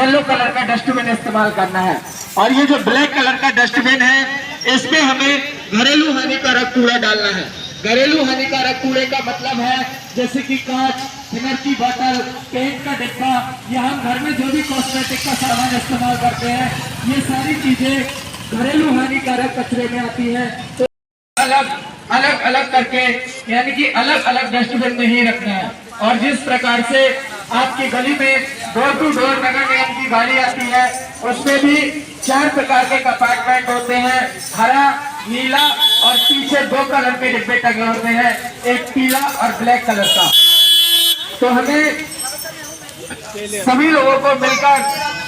Yellow colour का dustbin इस्तेमाल करना है। और ये जो ब्लैक कलर का डस्टबिन है, इसमें हमें घरेलू हानिकारक कूड़ा डालना है। घरेलू हानिकारक कूड़े का मतलब है जैसे कि कांच, थिनर की बोतल, पेंट का डिब्बा, या हम घर में जो भी कॉस्मेटिक का सामान इस्तेमाल करते हैं, ये सारी चीजें घरेलू हानिकारक कचरे में आती है। तो अलग अलग करके, यानी कि अलग अलग डस्टबिन में ही रखना है। और जिस प्रकार से आपकी गली में डोर टू डोर नगर निगम की गाड़ी आती है, उसमें भी 4 प्रकार के कंपार्टमेंट होते हैं, हरा, नीला और पीछे 2 कलर के डिब्बे टंगे होते हैं, एक पीला और ब्लैक कलर का। तो हमें सभी लोगों को मिलकर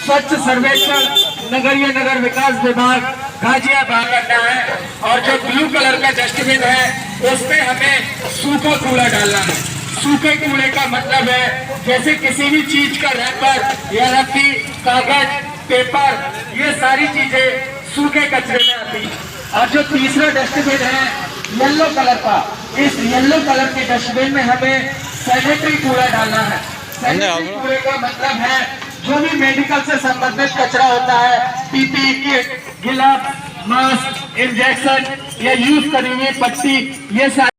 स्वच्छ सर्वेक्षण नगर विकास विभाग गाजियाबाद करना है। और जो ब्लू कलर का डस्टबिन है, उसमें हमें सूखा कूड़ा डालना है। सूखे कूड़े का मतलब है जैसे किसी भी चीज का रैपर या रद्दी, कागज, पेपर, ये सारी चीजें सूखे कचरे में आती है। और जो तीसरा डस्टबिन है येलो कलर का, इस येलो कलर के डस्टबिन में हमें सैनिटरी कूड़ा डालना है। सैनिटरी कूड़े का मतलब है जो भी मेडिकल से संबंधित कचरा होता है, पीपीई किट, गिलव्स, मास्क, इंजेक्शन या यूज करी हुई पट्टी, ये सारी